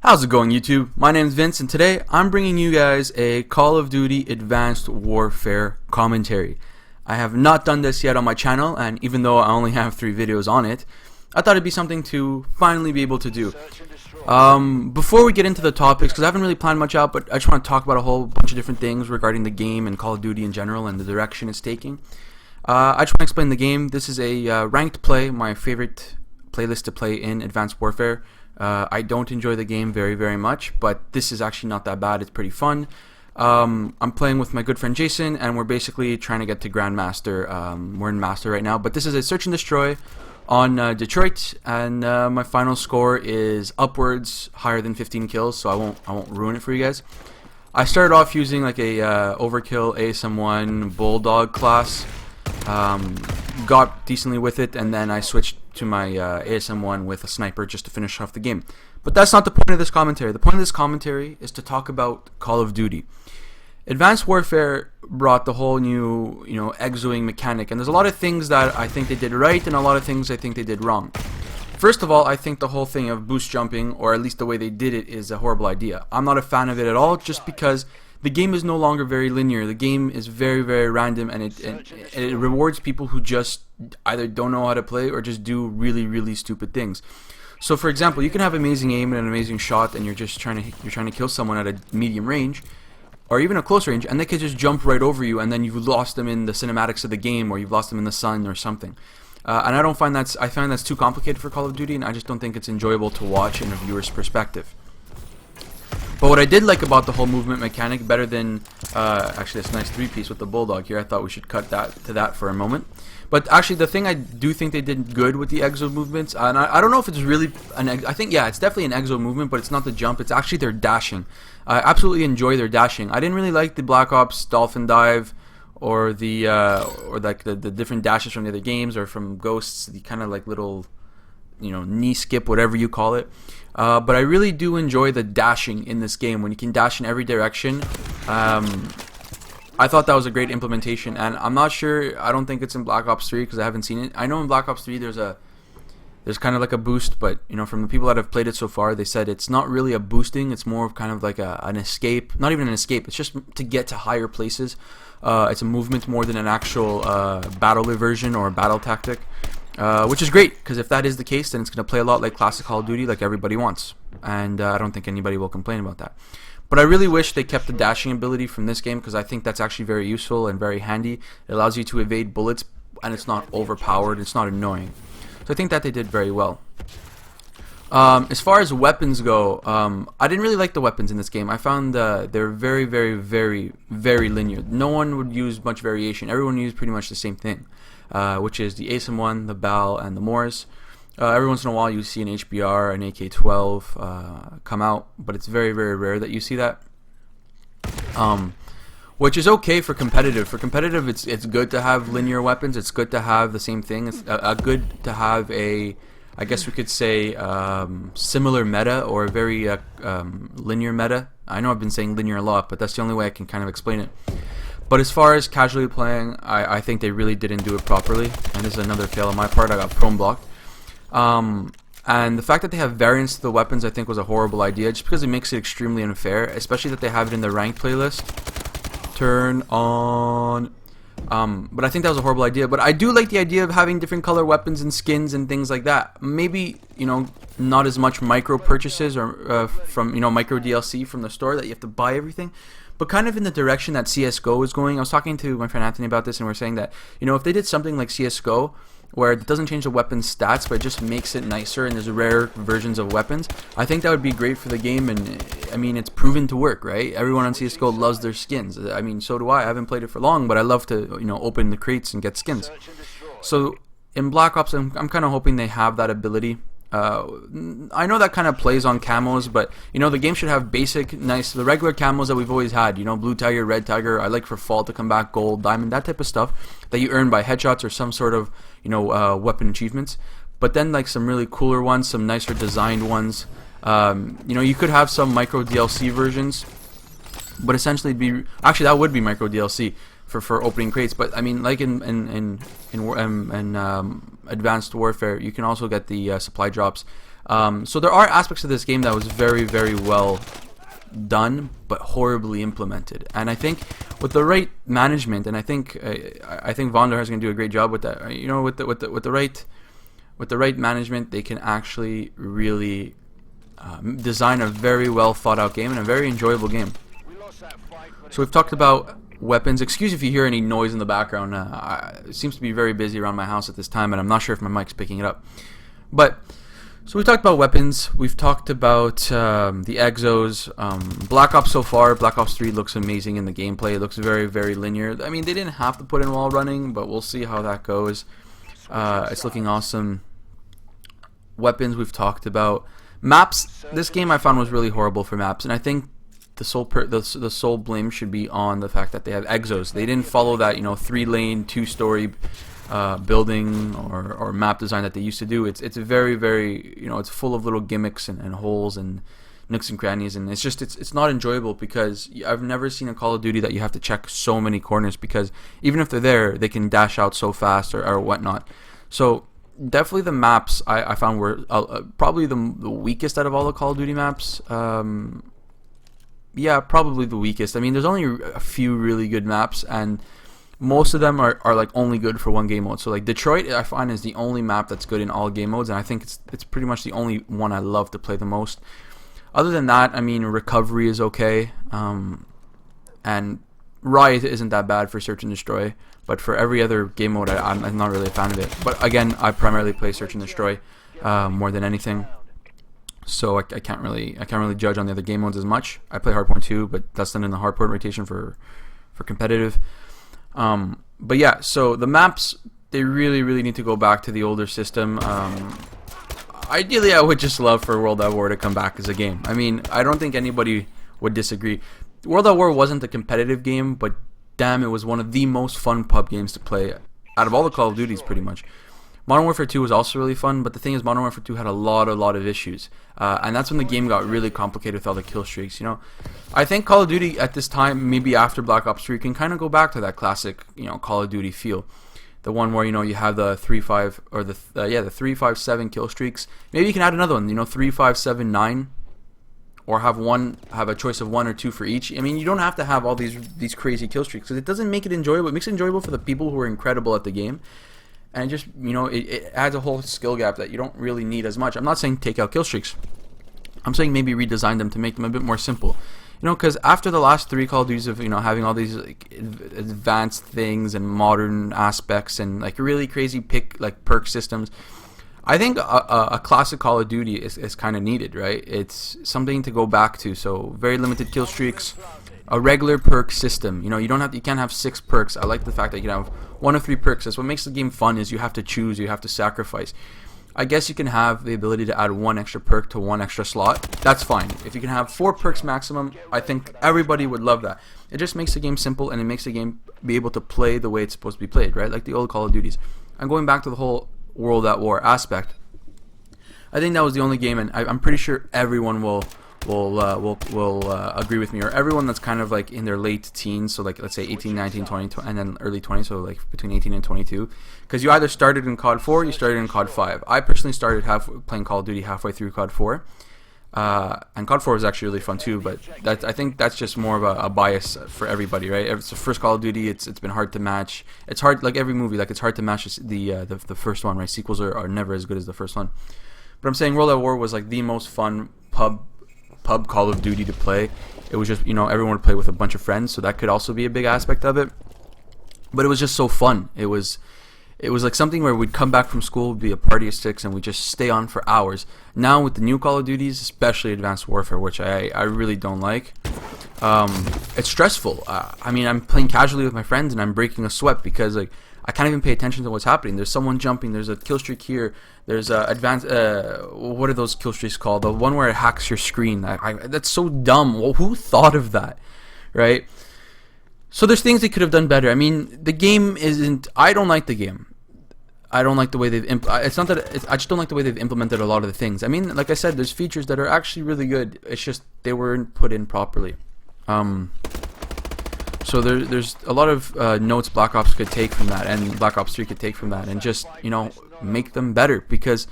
How's it going, YouTube? My name's Vince, and today I'm bringing you guys a Call of Duty Advanced Warfare commentary. I have not done this yet on my channel, and even though I only have 3 videos on it, I thought it'd be something to finally be able to do. Before we get into the topics, because I haven't really planned much out, but I just want to talk about a whole bunch of different things regarding the game and Call of Duty in general and the direction it's taking. I just want to explain the game. This is a ranked play, my favorite playlist to play in Advanced Warfare. I don't enjoy the game very much, but this is actually not that bad. It's pretty fun. I'm playing with my good friend Jason, and we're basically trying to get to Grandmaster. We're in Master right now, but this is a search and destroy on Detroit, and my final score is upwards higher than 15 kills, so I won't ruin it for you guys. I started off using like a overkill ASM1 Bulldog class. Got decently with it, and then I switched to my ASM1 with a sniper just to finish off the game. But that's not the point of this commentary. The point of this commentary is to talk about Call of Duty. Advanced Warfare brought the whole new, exoing mechanic, and there's a lot of things that I think they did right and a lot of things I think they did wrong. First of all, I think the whole thing of boost jumping, or at least the way they did it, is a horrible idea. I'm not a fan of it at all, just because the game is no longer very linear. The game is very random, and it rewards people who just either don't know how to play or just do really stupid things. So, for example, you can have amazing aim and an amazing shot, and you're trying to kill someone at a medium range, or even a close range, and they could just jump right over you, and then you've lost them in the cinematics of the game, or you've lost them in the sun or something. And I find that's too complicated for Call of Duty, and I just don't think it's enjoyable to watch in a viewer's perspective. But what I did like about the whole movement mechanic, better than actually this nice 3-piece with the Bulldog here, I thought we should cut to that for a moment. But actually, the thing I do think they did good with the exo movements, and I don't know if it's really I think, yeah, it's definitely an exo movement, but it's not the jump, it's actually their dashing. I absolutely enjoy their dashing. I didn't really like the Black Ops Dolphin Dive, or the the different dashes from the other games, or from Ghosts, the kind of like little, knee skip, whatever you call it. But I really do enjoy the dashing in this game, when you can dash in every direction. I thought that was a great implementation, and I'm not sure, I don't think it's in Black Ops 3 because I haven't seen it. I know in Black Ops 3 there's kind of like a boost, but from the people that have played it so far, they said it's not really a boosting, it's more of kind of like an escape. Not even an escape, it's just to get to higher places. It's a movement more than an actual battle version or battle tactic. Which is great, because if that is the case, then it's going to play a lot like classic Call of Duty, like everybody wants, and I don't think anybody will complain about that. But I really wish they kept the dashing ability from this game, because I think that's actually very useful and very handy. It allows you to evade bullets, and it's not overpowered, it's not annoying. So I think that they did very well. As far as weapons go, I didn't really like the weapons in this game. I found they're very linear. No one would use much variation. Everyone used pretty much the same thing. Which is the ASM1, the BAL, and the Morse. Every once in a while you see an HBR, an AK-12 come out, but it's very rare that you see that. Which is okay for competitive. For competitive, it's good to have linear weapons. It's good to have the same thing. It's good to have I guess we could say, similar meta, or a very linear meta. I know I've been saying linear a lot, but that's the only way I can kind of explain it. But as far as casually playing, I think they really didn't do it properly, and this is another fail on my part. I got prone blocked. And the fact that they have variants to the weapons, I think, was a horrible idea, just because it makes it extremely unfair, especially that they have it in the ranked playlist. Turn on. But I think that was a horrible idea. But I do like the idea of having different color weapons and skins and things like that. Maybe, not as much micro purchases, or from, micro DLC from the store that you have to buy everything. But kind of in the direction that CSGO is going. I was talking to my friend Anthony about this, and we're saying that, if they did something like CSGO, where it doesn't change the weapon's stats, but it just makes it nicer, and there's rare versions of weapons, I think that would be great for the game, and I mean, it's proven to work, right? Everyone on CSGO loves their skins. I mean, so do I. I haven't played it for long, but I love to, open the crates and get skins. So in Black Ops, I'm kind of hoping they have that ability. I know that kind of plays on camos, but the game should have basic, nice, the regular camos that we've always had. Blue tiger, red tiger. I like for fall to come back, gold, diamond, that type of stuff that you earn by headshots or some sort of weapon achievements. But then like some really cooler ones, some nicer designed ones. You could have some micro DLC versions, but essentially that would be micro DLC for opening crates. But I mean, like in Advanced Warfare, you can also get the supply drops So there are aspects of this game that was very, very well done, but horribly implemented. And I think with the right management, and I think Vonder is going to do a great job with that. You know, with the right management, they can actually really design a very well thought out game and a very enjoyable game. So we've talked about weapons. Excuse if you hear any noise in the background. It seems to be very busy around my house at this time, and I'm not sure if my mic's picking it up. But so we've talked about weapons. We've talked about the exos. Black Ops so far. Black Ops 3 looks amazing in the gameplay. It looks very, very linear. I mean, they didn't have to put in wall running, but we'll see how that goes. It's looking awesome. Weapons we've talked about. Maps. This game I found was really horrible for maps, and I think the sole blame should be on the fact that they have exos. They didn't follow that 3-lane, 2-story building or map design that they used to do. It's very, very it's full of little gimmicks and holes and nooks and crannies, and it's not enjoyable because I've never seen a Call of Duty that you have to check so many corners, because even if they're there, they can dash out so fast or whatnot. So definitely the maps I found were probably the weakest out of all the Call of Duty maps. Yeah, probably the weakest. I mean, there's only a few really good maps, and most of them are like only good for one game mode. So like Detroit, I find, is the only map that's good in all game modes, and I think it's pretty much the only one I love to play the most. Other than that, I mean, Recovery is okay, and Riot isn't that bad for Search and Destroy, but for every other game mode, I'm not really a fan of it. But again, I primarily play Search and Destroy more than anything. So I can't really judge on the other game modes as much. I play Hardpoint too, but that's done in the Hardpoint rotation for competitive. But yeah, so the maps, they really need to go back to the older system. Ideally, I would just love for World at War to come back as a game. I mean, I don't think anybody would disagree. World at War wasn't a competitive game, but damn, it was one of the most fun pub games to play out of all the Call of Duties, pretty much. Modern Warfare 2 was also really fun, but the thing is, Modern Warfare 2 had a lot of issues, and that's when the game got really complicated with all the kill streaks. I think Call of Duty at this time, maybe after Black Ops 3, can kind of go back to that classic, Call of Duty feel, the one where you have the 3-5 or the 3-5-7 kill streaks. Maybe you can add another one, 3-5-7-9, or have a choice of 1 or 2 for each. I mean, you don't have to have all these crazy kill streaks, because it doesn't make it enjoyable. It makes it enjoyable for the people who are incredible at the game. And just, it adds a whole skill gap that you don't really need as much. I'm not saying take out kill streaks. I'm saying maybe redesign them to make them a bit more simple. Because after the last 3 Call of Duties of, having all these advanced things and modern aspects and really crazy perk systems, I think a classic Call of Duty is kind of needed, right? It's something to go back to. So very limited kill streaks. A regular perk system. You can't have 6 perks. I like the fact that you can have 1 or 3 perks. That's what makes the game fun, is you have to choose, you have to sacrifice. I guess you can have the ability to add 1 extra perk to 1 extra slot. That's fine. If you can have 4 perks maximum, I think everybody would love that. It just makes the game simple, and it makes the game be able to play the way it's supposed to be played, right? Like the old Call of Duties. And going back to the whole World at War aspect, I think that was the only game, and I'm pretty sure everyone will agree with me, or everyone that's kind of like in their late teens, so like let's say 18, 19, 20, and then early 20, so like between 18 and 22, because you either started in CoD 4 or you started in CoD 5. I personally started playing Call of Duty halfway through CoD 4, and CoD 4 was actually really fun too, but I think that's just more of a bias for everybody, right? It's the first Call of Duty. It's been hard to match. It's hard, like every movie, like it's hard to match the first one, right? Sequels are never as good as the first one. But I'm saying World at War was like the most fun pub Call of Duty to play. It was just, everyone would play with a bunch of friends, so that could also be a big aspect of it. But it was just so fun. It was like something where we'd come back from school, it'd be a party of 6, and we'd just stay on for hours. Now with the new Call of Duties, especially Advanced Warfare, which I really don't like, it's stressful. I mean, I'm playing casually with my friends, and I'm breaking a sweat because I can't even pay attention to what's happening. There's someone jumping. There's a kill streak here. There's advanced. What are those kill streaks called? The one where it hacks your screen. That's so dumb. Well, who thought of that, right? So there's things they could have done better. I mean, the game isn't. I don't like the game. I don't like the way they've. It's not that. I just don't like the way they've implemented a lot of the things. I mean, like I said, there's features that are actually really good. It's just they weren't put in properly. So there's a lot of notes Black Ops could take from that, and Black Ops 3 could take from that, and just make them better, because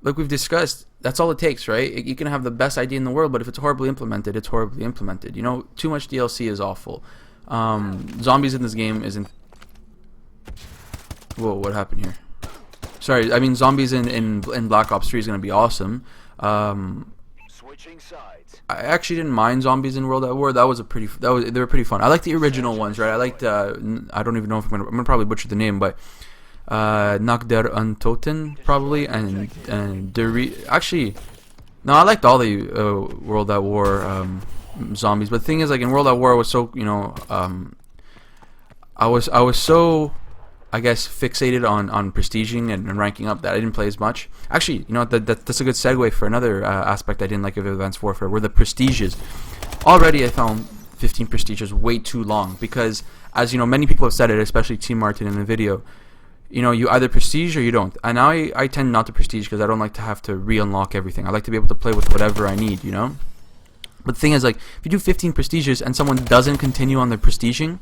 like we've discussed, that's all it takes, right? You can have the best idea in the world, but if it's horribly implemented, it's horribly implemented. You know, too much DLC is awful. Zombies in this game isn't... Whoa, what happened here? Sorry, I mean zombies in Black Ops 3 is going to be awesome. Switching sides. I actually didn't mind zombies in World at War. They were pretty fun. I like the original ones, right? I liked I don't even know if I'm gonna probably butcher the name, but Nach der Untoten probably, and actually no, I liked all the World at War zombies. But the thing is, like in World at War, I was so I was so, I guess, fixated on prestiging and ranking up that I didn't play as much. Actually, you know what, that's a good segue for another aspect I didn't like of Advanced Warfare, were the prestiges. Already I found 15 prestiges way too long, because, as you know, many people have said it, especially Team Martin in the video, you know, you either prestige or you don't. And I tend not to prestige because I don't like to have to re-unlock everything. I like to be able to play with whatever I need, you know? But the thing is, like, if you do 15 prestiges and someone doesn't continue on their prestiging,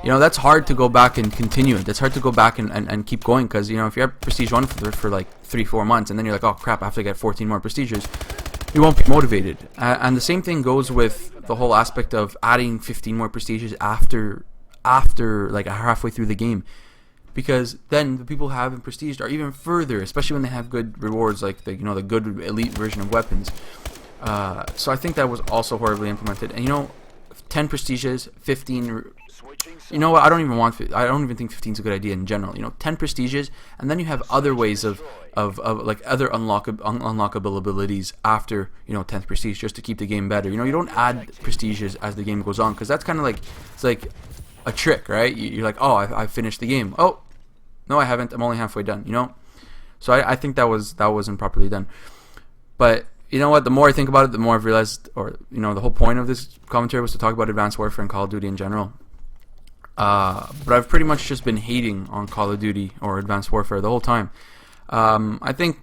you know, that's hard to go back and continue it. That's hard to go back and keep going, because, you know, if you have Prestige 1 for like 3-4 months, and then you're like, oh crap, I have to get 14 more prestiges, you won't be motivated. And the same thing goes with the whole aspect of adding 15 more prestiges after like halfway through the game, because then the people who have been prestiged are even further, especially when they have good rewards, like the good elite version of weapons. So I think that was also horribly implemented. And, you know, 10 prestiges, 15. You know what? I don't even think 15 is a good idea in general. You know, 10 prestiges, and then you have other ways of like other unlockable abilities after, you know, 10th prestige, just to keep the game better. You know, you don't add prestiges as the game goes on, because that's kind of like, it's like a trick, right? You're like, oh, I finished the game. Oh, no, I haven't. I'm only halfway done. You know, so I think that wasn't properly done. But you know what? The more I think about it, the more I've realized, or you know, the whole point of this commentary was to talk about Advanced Warfare and Call of Duty in general. But I've pretty much just been hating on Call of Duty or Advanced Warfare the whole time. I think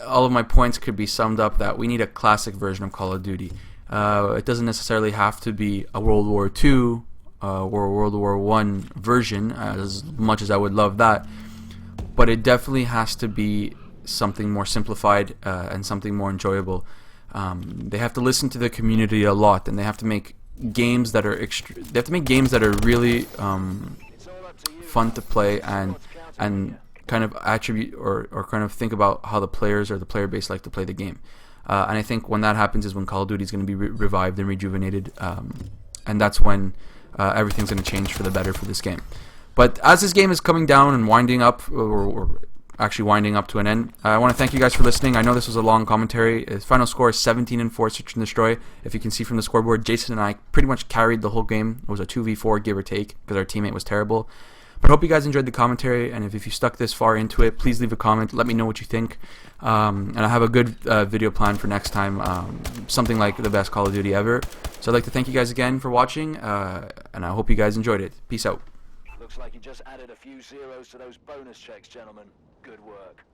all of my points could be summed up that we need a classic version of Call of Duty. It doesn't necessarily have to be a World War II or World War I version, as much as I would love that. But it definitely has to be something more simplified and something more enjoyable. They have to listen to the community a lot, and they have to make games that are really fun to play, and kind of attribute or kind of think about how the players or the player base like to play the game. And I think when that happens is when Call of Duty is going to be revived and rejuvenated, and that's when everything's going to change for the better for this game. But as this game is coming down and winding up, or actually winding up to an end, I want to thank you guys for listening. I know this was a long commentary. His final score is 17-4 Search and Destroy. If you can see from the scoreboard, Jason and I pretty much carried the whole game. It was a 2v4, give or take, because our teammate was terrible. But I hope you guys enjoyed the commentary, and if you stuck this far into it, please leave a comment. Let me know what you think. And I have a good video plan for next time, something like the best Call of Duty ever. So I'd like to thank you guys again for watching, and I hope you guys enjoyed it. Peace out. Looks like you just added a few zeros to those bonus checks, gentlemen. Good work.